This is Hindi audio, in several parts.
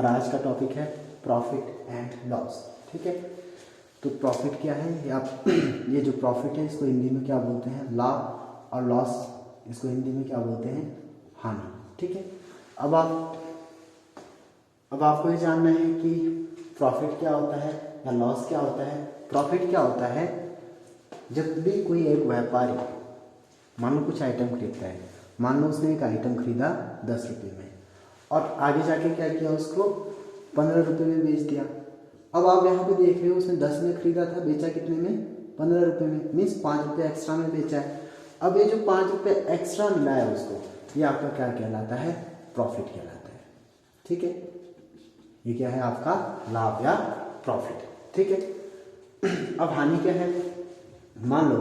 हमारा आज का टॉपिक है प्रॉफिट एंड लॉस। ठीक है, तो प्रॉफिट क्या है, ये जो प्रॉफिट है इसको हिंदी में क्या बोलते हैं, लाभ, और लॉस इसको हिंदी में क्या बोलते हैं, हानि। ठीक है, अब आपको ये जानना है कि प्रॉफिट क्या होता है या लॉस क्या होता है। प्रॉफिट क्या होता है, जब भी कोई एक व्यापारी मान लो कुछ आइटम खरीदता है, मान लो उसने एक आइटम खरीदा 10 रुपये में और आगे जाके क्या किया, उसको 15 रुपये में बेच दिया। अब आप यहाँ पे देख रहे हो उसने 10 में खरीदा था, बेचा कितने में, 15 रुपये में, मीन्स 5 रुपये एक्स्ट्रा में बेचा है। अब ये जो 5 रुपये एक्स्ट्रा मिला है उसको, ये आपका क्या कहलाता है, प्रॉफिट कहलाता है। ठीक है, ये क्या है आपका लाभ या प्रॉफिट। ठीक है, अब हानि क्या है, मान लो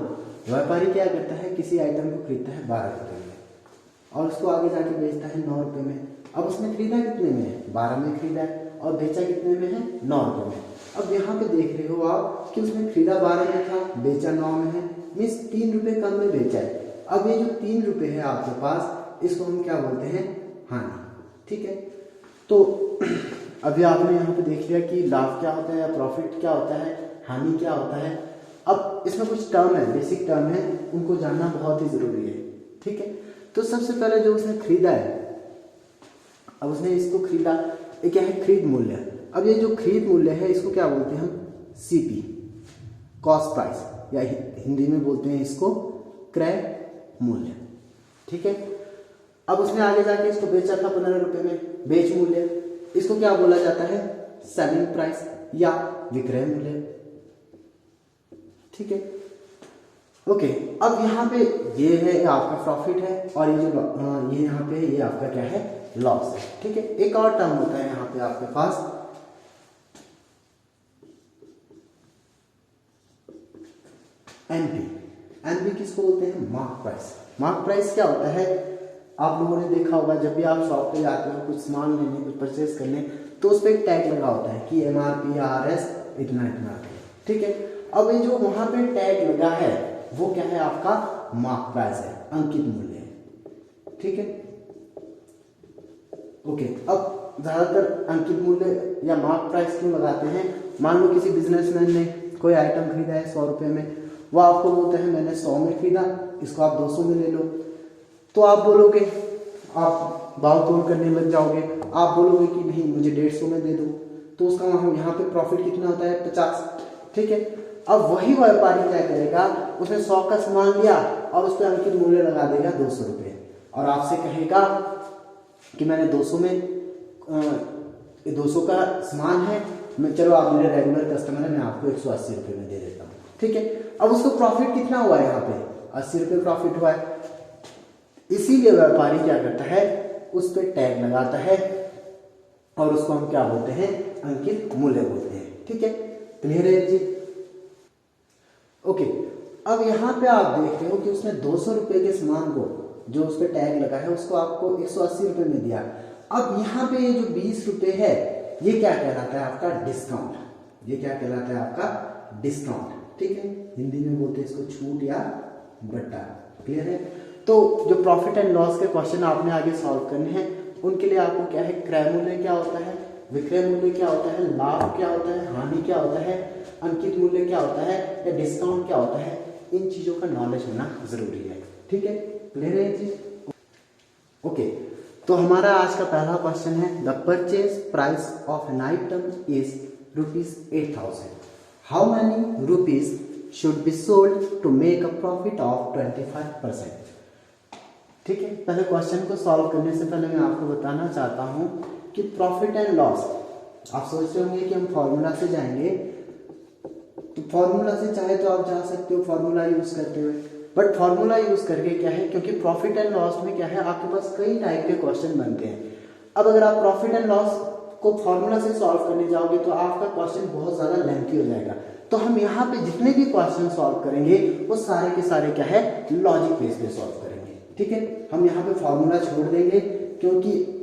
व्यापारी क्या करता है, किसी आइटम को खरीदता है 12 रुपये में और उसको आगे जाके बेचता है 9 रुपये में। अब उसने खरीदा कितने में है, 12 में खरीदा है और बेचा कितने में है, 9 रुपये में। अब यहाँ पे देख रहे हो आप कि उसने खरीदा 12 में था, बेचा 9 में है, मीन्स 3 रुपये कम में बेचा है। अब ये जो 3 रुपये है आपके पास, इसको हम क्या बोलते हैं, हानि। ठीक है, तो अभी आपने यहाँ पे देख लिया कि लाभ क्या होता है या प्रॉफिट क्या होता है, हानि क्या होता है। अब इसमें कुछ टर्म है, बेसिक टर्म है, उनको जानना बहुत ही जरूरी है। ठीक है, तो सबसे पहले जो उसने खरीदा है, अब उसने इसको खरीदा, ये क्या है, खरीद मूल्य। अब ये जो खरीद मूल्य है इसको क्या बोलते हैं हम, सीपी, कॉस्ट प्राइस, या हिंदी में बोलते हैं इसको क्रय मूल्य। ठीक है, अब उसने आगे जाके इसको बेचा था 15 रुपये में, बेच मूल्य, इसको क्या बोला जाता है, सेलिंग प्राइस या विक्रय मूल्य। ठीक है, ओके, अब यहाँ पे ये है आपका प्रॉफिट है और ये जो ये यहाँ पे ये आपका क्या है, लॉस है। ठीक है, एक और टर्म होता है यहाँ पे आपके पास, एनपी। एनपी किसको बोलते हैं, मार्क प्राइस। मार्क प्राइस क्या होता है, आप लोगों ने देखा होगा जब भी आप शॉप पे जाते हो कुछ सामान लेने, कुछ परचेज करने, तो उस पर एक टैग लगा होता है कि MRP RS इतना इतना। ठीक है, अब ये जो वहां पे टैग लगा है वो क्या है, आपका मार्क प्राइस है, अंकित मूल्य है। ठीक है, ओके, अब ज्यादातर अंकित मूल्य या मार्क प्राइस क्यों लगाते हैं, मान लो किसी बिजनेसमैन ने कोई आइटम खरीदा है 100 रुपये में, वो आपको बोलता है मैंने 100 में खरीदा, इसको आप 200 में ले लो, तो आप बोलोगे, आप भाव तोड़ करने लग जाओगे, आप बोलोगे कि नहीं मुझे 150 में दे दो, तो उसका यहाँ पे प्रॉफिट कितना होता है, 50। ठीक है, अब वही व्यापारी क्या करेगा, उसने 100 का सामान लिया और उस पर अंकित मूल्य लगा देगा 200 रुपये और आपसे कहेगा कि मैंने 200 में 200 का सामान है, मैं चलो आप मेरे रेगुलर कस्टमर है, मैं आपको 180 रुपये में दे देता हूँ। ठीक है, अब उसको प्रॉफिट कितना हुआ है, यहाँ पे 80 रुपये प्रॉफिट हुआ है। इसीलिए व्यापारी क्या करता है, उस पर टैग लगाता है और उसको हम क्या बोलते हैं, अंकित मूल्य बोलते हैं। ठीक है, क्लियर है जी। ओके, अब यहाँ पे आप देख रहे हो कि उसने 200 रुपये के सामान को, जो उस पर टैग लगा है, उसको आपको 180 रुपये में दिया। अब यहाँ पे ये जो 20 रुपये है, ये क्या कहलाता है, आपका डिस्काउंट। ये क्या कहलाता है, आपका डिस्काउंट। ठीक है, हिंदी में बोलते हैं इसको छूट या बट्टा। क्लियर है, तो जो प्रॉफिट एंड लॉस के क्वेश्चन आपने आगे सॉल्व करने हैं, उनके लिए आपको क्या है, क्रय मूल्य क्या होता है, विक्रय मूल्य क्या होता है, लाभ क्या होता है, हानि क्या होता है, अंकित मूल्य क्या होता है या डिस्काउंट क्या होता है, इन चीजों का नॉलेज होना जरूरी है। ठीक है, क्लियर है जी। ओके, तो हमारा आज का पहला क्वेश्चन है, the purchase price of an item is ₹8,000। How many rupees should be sold to make a profit of 25%। ठीक है, पहले क्वेश्चन को सॉल्व करने से पहले मैं आपको बताना चाहता हूं कि प्रॉफिट एंड लॉस, आप सोच रहे होंगे कि हम फॉर्मूला से जाएंगे, तो फॉर्मूला से चाहे तो आप जा सकते हो फॉर्मूला यूज करते हुए, बट फॉर्मूला यूज करके क्या है, क्योंकि प्रॉफिट एंड लॉस में क्या है, आपके पास कई टाइप के क्वेश्चन बनते हैं। अब अगर आप प्रॉफिट एंड लॉस को फॉर्मूला से सॉल्व करने जाओगे तो आपका क्वेश्चन बहुत ज्यादा लेंथी हो जाएगा। तो हम यहाँ पे जितने भी क्वेश्चन सॉल्व करेंगे वो सारे के सारे क्या है, लॉजिक बेस पे सॉल्व करेंगे। ठीक है, हम यहाँ पे फॉर्मूला छोड़ देंगे, क्योंकि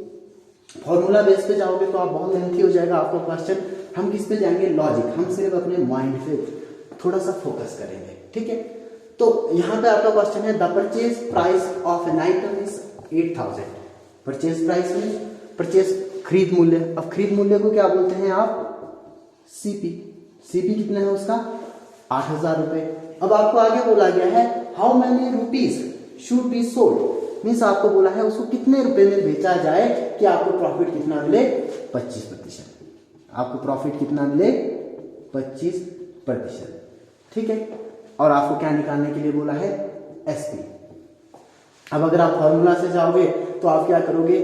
फॉर्मूला बेस पे जाओगे तो आप बहुत लेंथी हो जाएगा आपका क्वेश्चन। हम किस पे जाएंगे, लॉजिक, हम सिर्फ अपने माइंड पे थोड़ा सा फोकस करेंगे। ठीक है, तो यहाँ पे आपका क्वेश्चन है, the purchase price of an item is 8,000। Purchase price में परचेज खरीद मूल्य। अब खरीद मूल्य को क्या बोलते हैं आप? सीपी। सीपी कितना है उसका? 8,000 रुपए। अब आपको आगे बोला गया है how many rupees should be sold, means आपको बोला है उसको कितने रुपए में बेचा जाए कि आपको प्रॉफिट कितना मिले? 25%। आपको प्रॉफिट कितना मिले? 25%। ठीक है। और आपको क्या निकालने के लिए बोला है? एसपी। अब अगर आप फॉर्मूला से जाओगे तो आप क्या करोगे?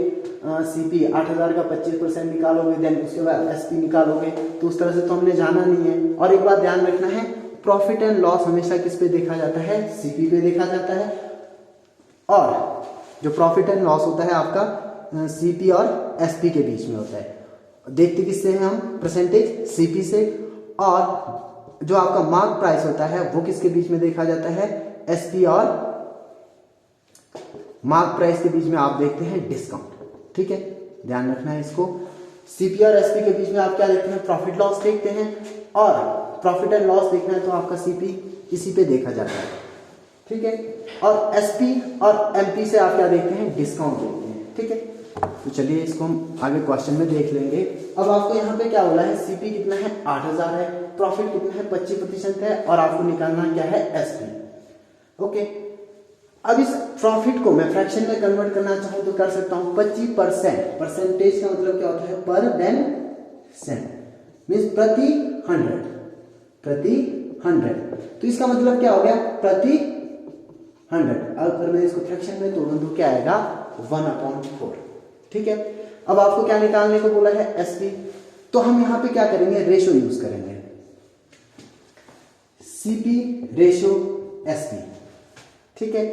सीपी 8,000 का 25% निकालोगे, देन उसके बाद एसपी निकालोगे। तो उस तरह से तो हमने जाना नहीं है। और एक बात ध्यान रखना है, प्रॉफिट एंड लॉस हमेशा किस पे देखा जाता है? सीपी पे देखा जाता है। और जो प्रॉफिट एंड लॉस होता है आपका सीपी और एसपी के बीच में होता है। देखते किससे हैं हम? परसेंटेज सीपी से। और जो आपका मार्क प्राइस होता है वो किसके बीच में देखा जाता है? एसपी और मार्क प्राइस के बीच में आप देखते हैं डिस्काउंट। ठीक है, ध्यान रखना है इसको। सीपी और एसपी के बीच में आप क्या देखते हैं? प्रॉफिट लॉस देखते हैं। और प्रॉफिट एंड लॉस देखना है तो आपका सीपी इसी पे देखा जाता है। ठीक है। और एसपी और एमपी से आप क्या देखते हैं? डिस्काउंट देखते हैं। ठीक है, तो चलिए इसको हम आगे क्वेश्चन में देख लेंगे। अब आपको यहाँ पे क्या बोला है? सीपी कितना है? 8,000 है। प्रॉफिट कितना है? 25% है। और आपको निकालना क्या है? एसपी। ओके। अब इस प्रॉफिट को मैं फ्रैक्शन में कन्वर्ट करना चाहूं तो कर सकता हूं। 25%, परसेंटेज का मतलब क्या होता है? पर देन सेंट, मीन्स प्रति 100, प्रति 100। तो इसका मतलब क्या हो गया? प्रति 100। अगर मैं इसको फ्रैक्शन में तोड़ दूं क्या आएगा? 1/4। ठीक है। अब आपको क्या निकालने को बोला है? एसपी। तो हम यहां पे क्या करेंगे? रेशो यूज करेंगे, सीपी रेशो एसपी। ठीक है।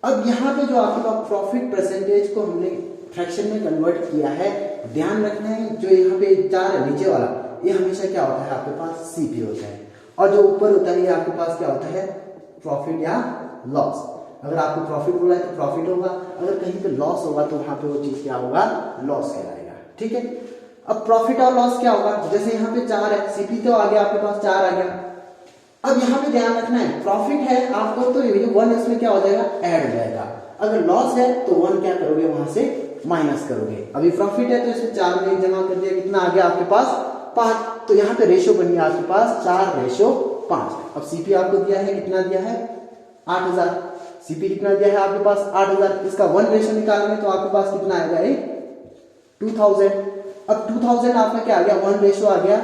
अब यहां पे जो आपके पास प्रॉफिट परसेंटेज को हमने फ्रैक्शन में कन्वर्ट किया है, ध्यान रखना है जो यहाँ पे 4 है नीचे वाला, ये हमेशा क्या होता है? आपके पास सीपी होता है। और जो ऊपर होता है ये आपके पास क्या होता है? प्रॉफिट या लॉस। अगर आपको प्रॉफिट बोला है तो प्रॉफिट होगा, अगर कहीं पे लॉस होगा तो वहां पे वो चीज क्या होगा? लॉस कहलाएगा। ठीक है। अब प्रॉफिट और लॉस क्या होगा? जैसे यहाँ पे 4 है, सीपी तो आ गया आपके पास, 4 आ गया। अब यहाँ पे ध्यान रखना है, प्रॉफिट है आपको तो ये 1 इसमें क्या हो जाएगा? ऐड हो जाएगा। अगर लॉस है तो 1 क्या करोगे? वहां से माइनस करोगे। अभी प्रॉफिट है तो इसमें 4 में 1 जमा कर दिया, कितना आ गया आपके पास? 5। तो यहाँ पे रेशो बनी आपके पास 4:5। अब सीपी आपको दिया है, कितना दिया है? 8,000। सीपी कितना दिया है आपके पास? 8,000। इसका 1 रेशो निकालेंगे तो आपके पास कितना आएगा? 2000। अब 2000 आपका क्या आ गया? 1 रेशो आ गया।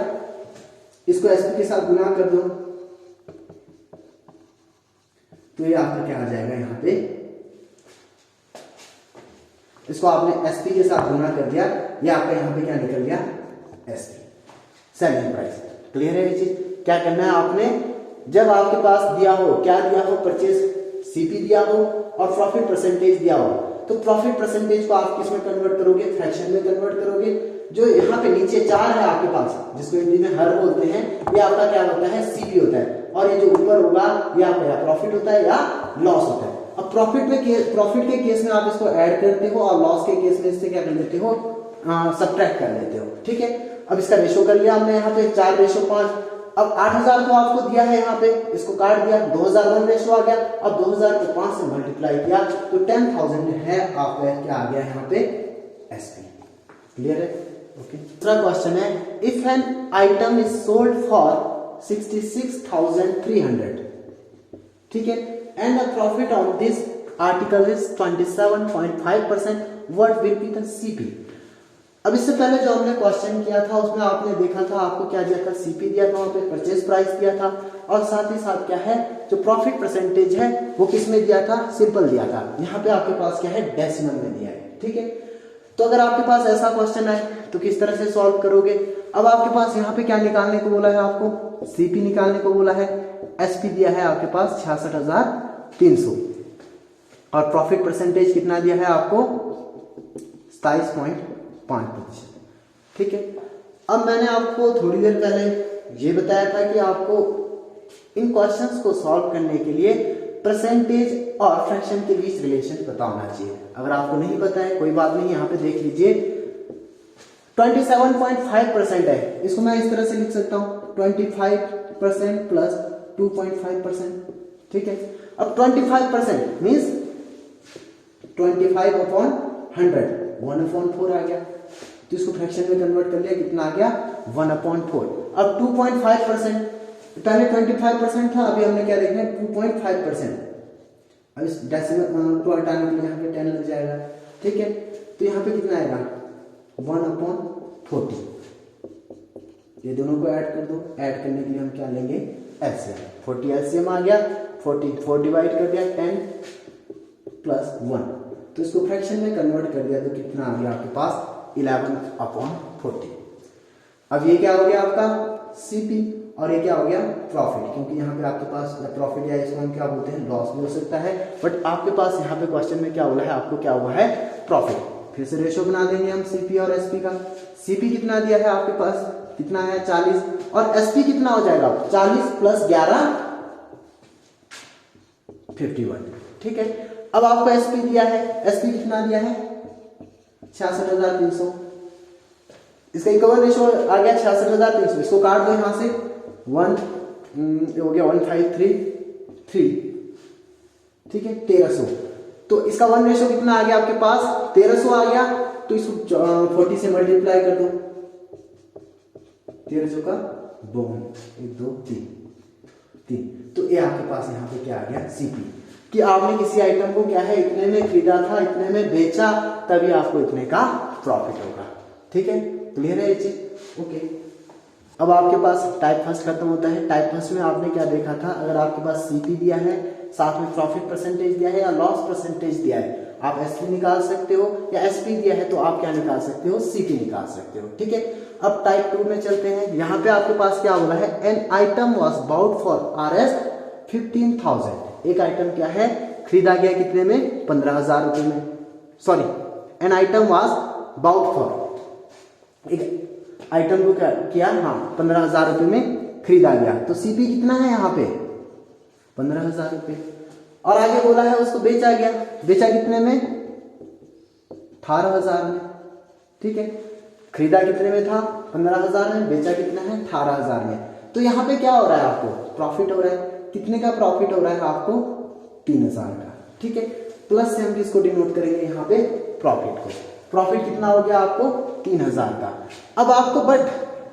इसको एसपी के साथ गुना कर दो तो ये आपका क्या आ जाएगा? यहाँ पे इसको आपने एसपी के साथ गुना कर दिया, ये आपका यहाँ पे क्या निकल गया? SP, selling price. क्लियर है ये चीज? क्या करना है आपने? जब आपके पास दिया हो, क्या दिया हो? परचेज सीपी दिया हो और प्रॉफिट परसेंटेज दिया हो, तो प्रॉफिट परसेंटेज को आप किस में कन्वर्ट करोगे? फ्रैक्शन में कन्वर्ट करोगे। जो यहाँ पे नीचे 4 है आपके पास, जिसको हिंदी में हर बोलते हैं, ये आपका क्या होता है? सीपी होता है। और ये जो ऊपर होगा ये आपका या प्रॉफिट होता है या लॉस होता है। अब प्रॉफिट के केस में आप इसको ऐड करते हो और लॉस के केस में इससे क्या कर लेते हो? सब्ट्रैक्ट कर लेते हो। ठीक है। अब इसका रेशो कर लिया हमने यहाँ पे 4:5। अब 8,000 तो आपको दिया है, यहाँ पे इसको काट दिया, 2001 रेशो आ गया। अब 2000 को 5 से मल्टीप्लाई किया तो 10,000 है आपका क्या आ गया यहाँ पे? एसपी। क्लियर है? ओके। दूसरा क्वेश्चन है, if N item is sold for 66,300, ठीक है, and the profit on this article is 27.5%, what will be the CP? अब इससे पहले जो हमने क्वेश्चन किया था उसमें आपने देखा था, आपको क्या दिया था? सीपी दिया था, वहां पे परचेज प्राइस दिया था, और साथ ही साथ क्या है, जो प्रॉफिट परसेंटेज है वो किस में दिया था? सिंपल दिया था। यहाँ पे आपके पास क्या है? डेसिमल में दिया है। ठीक है। तो अगर आपके पास ऐसा क्वेश्चन है तो किस तरह से सॉल्व करोगे? अब आपके पास यहाँ पे क्या निकालने को बोला है? आपको सीपी निकालने को बोला है। एसपी दिया है आपके पास 66,300 और प्रॉफिट परसेंटेज कितना दिया है आपको? 27.5%। ठीक है। अब मैंने आपको थोड़ी देर पहले ये बताया था कि आपको इन क्वेश्चंस को सॉल्व करने के लिए परसेंटेज और फ्रैक्शन के बीच रिलेशन पता होना चाहिए। अगर आपको नहीं पता है कोई बात नहीं, यहाँ पे देख लीजिए 27.5% है, इसको मैं इस तरह से लिख सकता हूँ 25% प्लस 2.5%। ठीक है। अब 25% मीन्स 25/100, 1/4 आ गया। तो इसको फ्रैक्शन में कन्वर्ट कर लिया, कितना आ गया 1/4। अब 2.5%, पहले 25% था, अभी हमने क्या देखना है 2.5%। अब इस डेसिमल को हटाने के लिए यहाँ पे 10 लग जाएगा, ठीक है। तो यहाँ पे कितना आएगा 1/40। ये दोनों को ऐड कर दो, ऐड करने के लिए हम क्या लेंगे एलसीएम। 40 एलसीएम आ गया, 44 डिवाइड कर दिया 10 + 1, तो इसको फ्रैक्शन में कन्वर्ट कर दिया तो कितना आ गया आपके पास 11/40। अब ये क्या हो गया आपका सीपी और ये क्या हो गया प्रॉफिट, क्योंकि यहाँ पे आपके पास प्रॉफिट या इसको हम क्या बोलते हैं लॉस भी हो सकता है, बट आपके पास यहाँ पे क्वेश्चन में क्या बोला है, आपको क्या हुआ है प्रॉफिट। फिर से रेशो बना देंगे हम सीपी और एसपी का। सीपी कितना दिया है आपके पास, कितना है 40, और एसपी कितना हो जाएगा 40 + 11 51, ठीक है। अब आपको एसपी दिया है, एसपी कितना दिया है 66,300, इसका इक्वल रेशो आ गया 66,300, इसको काट दो यहां से 1 हो गया 1533, ठीक है 1300। तो इसका 1 रेशो कितना आ गया आपके पास 1300 आ गया, तो इसको 40 से मल्टीप्लाई कर दो, 1300 का 2 1 2 3, तो ये आपके पास यहाँ पे क्या आ गया सीपी, कि आपने किसी आइटम को क्या है इतने में खरीदा था, इतने में बेचा, तभी आपको इतने का प्रॉफिट होगा, ठीक है। क्लियर है ये चीज, ओके। अब आपके पास टाइप फर्स्ट खत्म होता है। टाइप फर्स्ट में आपने क्या देखा था, अगर आपके पास सीपी दिया है, साथ में प्रॉफिट परसेंटेज दिया है या लॉस परसेंटेज दिया है, आप एसपी निकाल सकते हो, या एसपी दिया है तो आप क्या निकाल सकते हो सीपी निकाल सकते हो, ठीक है। अब टाइप 2 में चलते हैं। यहाँ पे आपके पास क्या बोला है, an item was bought for Rs 15,000। एक आइटम क्या है खरीदा गया कितने में 15,000 रुपए में, sorry an item was bought for, एक आइटम को क्या किया, हाँ 15,000 रुपए में खरीदा गया, तो सीपी कितना है यहाँ पे 15,000 रुपए। और आगे बोला है उसको बेचा गया, बेचा कितने में 18,000 में, ठीक है। खरीदा कितने में था 15,000 में, बेचा कितना है 18,000 में, तो यहाँ पे क्या हो रहा है आपको प्रॉफिट हो रहा है, कितने का प्रॉफिट हो रहा है आपको 3,000 का, ठीक है। प्लस से हम किसको डिनोट करेंगे यहाँ पे प्रॉफिट को, प्रॉफिट कितना हो गया आपको 3,000 का। अब आपको बट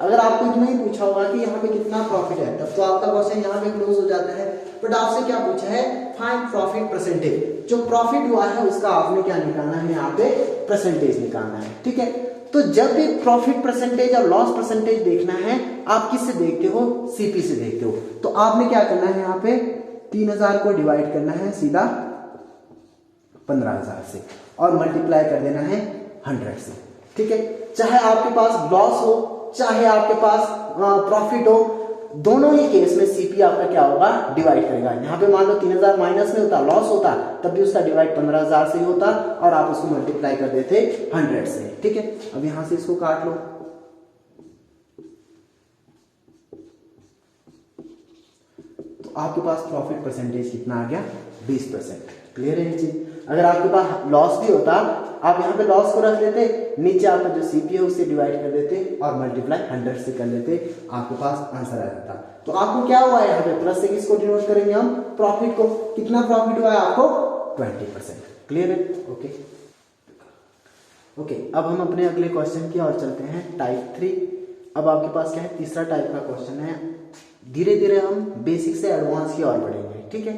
अगर आपको इतना ही पूछा होगा कि यहाँ पे कितना प्रॉफिट है, तब तो आपका क्वेश्चन यहाँ पे क्लोज हो जाता है, बट आपसे क्या पूछा है फाइंड प्रॉफिट परसेंटेज, जो प्रॉफिट हुआ है उसका आपने क्या निकालना है यहाँ पे परसेंटेज निकालना है, ठीक है। तो जब भी प्रॉफिट परसेंटेज और लॉस परसेंटेज देखना है, आप किससे देखते हो सीपी से देखते हो, तो आपने क्या करना है यहाँ पे 3,000 को डिवाइड करना है सीधा 15,000 से और मल्टीप्लाई कर देना है 100 से, ठीक है। चाहे आपके पास लॉस हो चाहे आपके पास प्रॉफिट हो, दोनों ही केस में सीपी आपका क्या होगा डिवाइड करेगा। यहाँ पे मान लो 3,000 माइनस में होता, लॉस होता, तब भी उसका डिवाइड 15,000 से ही होता और आप उसको मल्टीप्लाई कर देते 100 से, ठीक है। अब यहां से इसको काट लो, तो आपके पास प्रॉफिट परसेंटेज कितना आ गया 20%। क्लियर है ये चीज। अगर आपके पास लॉस भी होता, आप यहाँ पे लॉस को रख देते, नीचे आपका जो सीपी है उससे डिवाइड कर देते और मल्टीप्लाई 100 से कर लेते, आपके पास आंसर आ जाता। तो आपको क्या हुआ है यहाँ पे प्लस से किसको डिनोट करेंगे हम प्रॉफिट को, कितना प्रॉफिट हुआ है आपको 20%। क्लियर है, ओके ओके। अब हम अपने अगले क्वेश्चन की ओर चलते हैं, टाइप 3। अब आपके पास क्या है तीसरा टाइप का क्वेश्चन है, धीरे धीरे हम बेसिक से एडवांस की ओर बढ़ेंगे, ठीक है।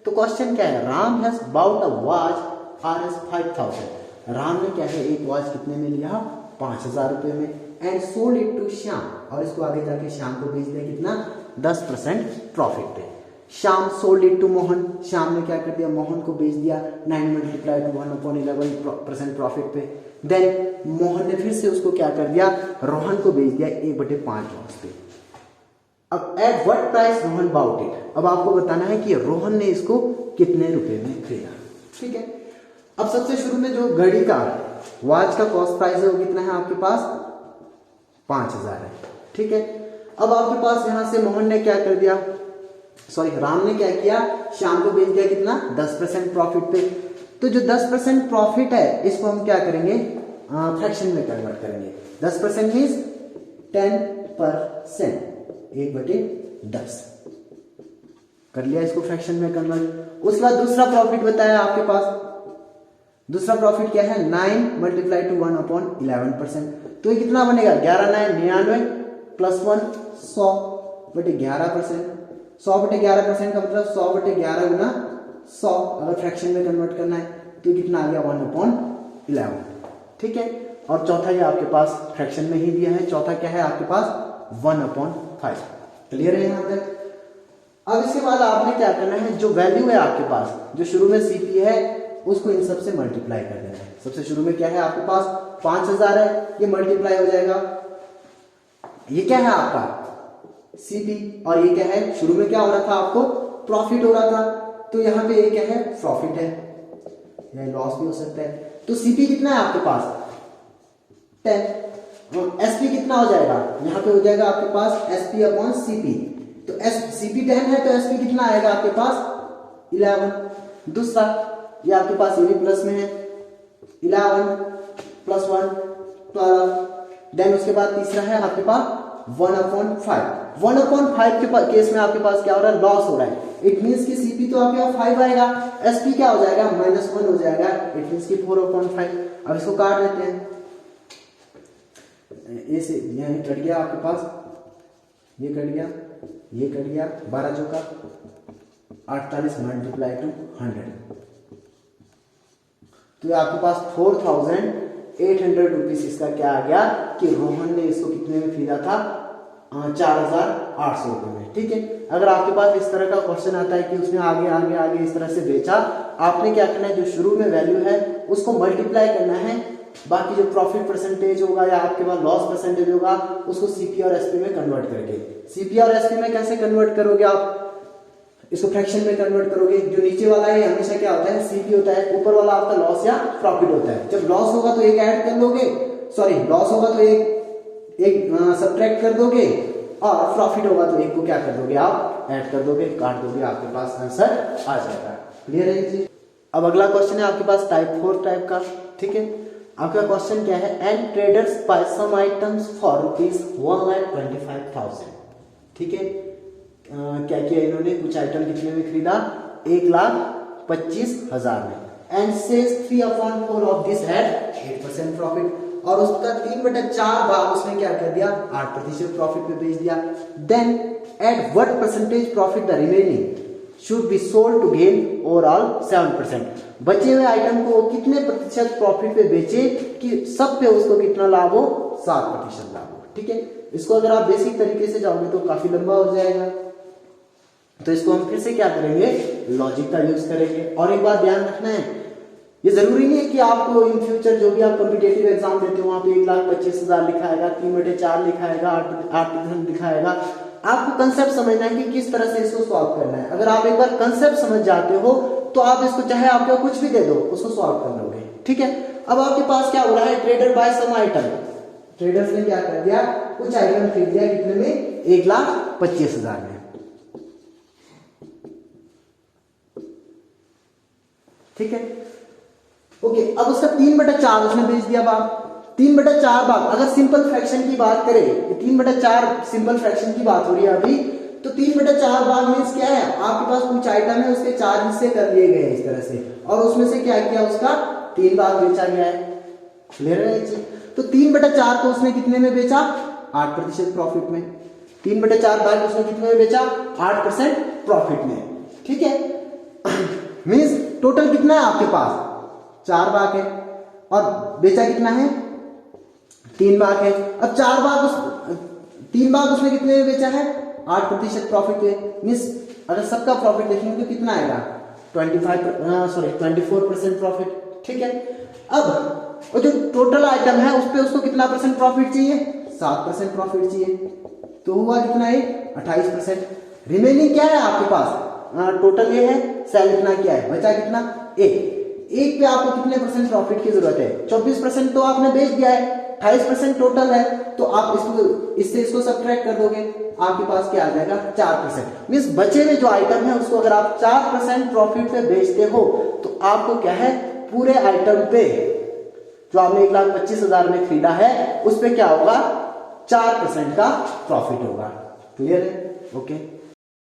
तो क्वेश्चन क्या है, Ram has bought a watch Rs 5,000। Ram ने क्या है एक वॉच कितने में लिया 5,000 रुपए में, and sold it to Shyam, और इसको आगे जाके श्याम को बेच दिया कितना 10% प्रॉफिट पे। Shyam sold it to Mohan, Shyam ने क्या कर दिया मोहन को बेच दिया 9 मल्टीप्लाई टू 1/11% प्रॉफिट पे। देन मोहन ने फिर से उसको क्या कर दिया रोहन को बेच दिया 1/5 लॉस पे। अब at what price Rohan bought it, अब आपको बताना है कि रोहन ने इसको कितने रुपए में खरीदा, ठीक है। अब सबसे शुरू में जो घड़ी का वॉच का कॉस्ट प्राइस है वो कितना है आपके पास 5,000 है, ठीक है। अब आपके पास यहां से मोहन ने क्या कर दिया, सॉरी राम ने क्या किया श्याम को बेच दिया कितना 10% प्रॉफिट पे। तो जो 10% प्रॉफिट है इसको हम क्या करेंगे फ्रैक्शन में कन्वर्ट करेंगे। 10% मींस 10%, 1/10 कर लिया इसको फ्रैक्शन में कन्वर्ट। उसके बाद दूसरा प्रॉफिट बताया आपके पास दूसरा प्रॉफिट क्या है 9 मल्टीप्लाई टू 1/11%। तो ये कितना बनेगा 11 9 99 प्लस 1 100 बटे 11%। 100 बटे 11% का मतलब 100 बटे 11 गुना 100 अगर फ्रैक्शन में कन्वर्ट करना है तो कितना आ गया 1/11। ठीक है। और चौथा ये आपके पास फ्रैक्शन में ही दिया है, चौथा क्या है आपके पास 1/5। क्लियर है यहाँ तक। अब इसके बाद आपने क्या करना है, जो वैल्यू है आपके पास, जो शुरू में सीपी है उसको इन सब से मल्टीप्लाई कर देना है। सबसे शुरू में क्या है आपके पास 5000 है, ये मल्टीप्लाई हो जाएगा, ये क्या है आपका सीपी, और ये क्या है शुरू में क्या हो रहा था आपको प्रॉफिट हो रहा था, तो यहाँ पे ये क्या है प्रॉफिट है, यह लॉस भी हो सकता है। तो सीपी कितना है आपके पास 10, और एसपी कितना हो जाएगा, यहाँ पे हो जाएगा आपके पास एसपी अपॉन सीपी। तो सीपी 10 है तो एसपी कितना आएगा आपके पास 11। दूसरा ये आपके पास ये भी प्लस में है 11 प्लस 1 12। देन उसके बाद तीसरा है आपके पास 1/5। 1/5 के केस में आपके पास क्या हो रहा है लॉस हो रहा है। इट मींस कि सीपी तो आपके पास 5 आएगा, एसपी क्या हो जाएगा -1 हो जाएगा, इट मींस कि 4/5। अब इसको काट देते हैं, ऐसे यह कट गया आपके पास, ये कट गया, ये कट गया, 12 चौका 48 मल्टीप्लाई टू 100, तो आपके पास 4800 रुपीज इसका क्या आ गया कि रोहन ने इसको कितने में खरीदा था 4800 रुपए में। ठीक है। अगर आपके पास इस तरह का क्वेश्चन आता है कि उसने आगे आगे आगे इस तरह से बेचा, आपने क्या करना है जो शुरू में वैल्यू है उसको मल्टीप्लाई करना है, बाकी जो प्रॉफिट परसेंटेज होगा या आपके पास लॉस परसेंटेज होगा उसको सीपी और एसपी में कन्वर्ट करके। सीपी और एसपी में कैसे कन्वर्ट करोगे आप, इसको फ्रैक्शन में कन्वर्ट करोगे। जो नीचे वाला है हमेशा क्या होता है सीपी होता है, ऊपर वाला आपका लॉस या प्रॉफिट होता है। जब लॉस होगा तो एक ऐड कर लोगे, सॉरी लॉस होगा तो एक सब्ट्रैक्ट कर दोगे, और प्रॉफिट होगा तो एक को क्या कर दोगे आप ऐड कर दोगे, काट दोगे, आपके पास आंसर आ जाएगा। क्लियर है जी। अब अगला क्वेश्चन है आपके पास टाइप 4 टाइप का। ठीक है। आपका क्वेश्चन क्या है, and traders buy some items for ₹1,25,000। ठीक है। क्या किया इन्होंने, कुछ आइटम कितने में खरीदा 1,25,000 में, and says 3/4 of this had 8% profit, और उसका 3/4 भाग उसने क्या कर दिया 8% प्रॉफिट पे बेच दिया। Then at what percentage profit the remaining should be sold to gain overall 7%। बचे हुए आइटम को कितने प्रतिशत प्रॉफिट पे बेचे कि सब पे उसको कितना लाभ हो 7% लाभ हो। ठीक है। इसको अगर आप बेसिक तरीके से जाओगे तो काफी लंबा हो जाएगा, तो इसको हम फिर से क्या करेंगे लॉजिक का यूज करेंगे। और एक बात ध्यान रखना है, ये जरूरी नहीं है कि आपको इन फ्यूचर जो भी आप कॉम्पिटेटिव एग्जाम देते हो वहां पे 1,25,000 लिखाएगा, 3/4 लिखाएगा, 8% लिखाएगा। आपको कंसेप्ट समझना है कि किस तरह से इसको सॉल्व करना है। अगर आप एक बार कंसेप्ट समझ जाते हो तो आप इसको चाहे आपको कुछ भी दे दो उसको सॉल्व कर लोगे। ठीक है। अब आपके पास क्या हो रहा है, ट्रेडर बाय सम आइटम, ट्रेडर्स ने क्या कर दिया कुछ आइटम खरीद दिया कितने में 1,25,000 में। ठीक है। ओके। अब उसका 3/4 उसने बेच दिया भाग, 3/4 भाग, अगर सिंपल फ्रैक्शन की बात करें 3/4 सिंपल फ्रैक्शन की बात हो रही है अभी, तो 3/4 भाग मींस क्या है आपके पास कुछ आइटम है उसके 4 हिस्से कर लिए गए इस तरह से, और उसमें से क्या किया उसका 3 भाग बेचा गया है। क्लियर है जी। तो 3/4 को उसने कितने में बेचा 8% प्रॉफिट में, 3/4 भाग उसने कितने में बेचा 8% प्रॉफिट में। ठीक है। मींस टोटल कितना है आपके पास 4 भाग है, और बेचा कितना है 3 भाग है। अब 3 भाग उसने कितने में बेचा है 8% प्रॉफिट पे, मींस अगर सबका प्रॉफिट देखेंगे तो कितना आएगा 24% प्रॉफिट। ठीक है। अब वो जो टोटल आइटम है उस पे उसको कितना परसेंट प्रॉफिट चाहिए 7% प्रॉफिट चाहिए, तो हुआ कितना है 28%। रिमेनिंग क्या है आपके पास टोटल ये है, सेल इतना क्या है, बचा कितना एक पे आपको कितने परसेंट प्रॉफिट की जरूरत है 24% तो आपने बेच दिया है, 28% टोटल है, तो आप इससे इसको सब्ट्रैक्ट कर दोगे, आपके पास क्या आ जाएगा 4%। मींस बचे हुए जो आइटम है उसको अगर आप 4% प्रॉफिट पे बेचते हो तो आपको क्या है पूरे आइटम पे जो आपने 1,25,000 में खरीदा है उस पे क्या होगा 4% का प्रॉफिट होगा। क्लियर है। ओके।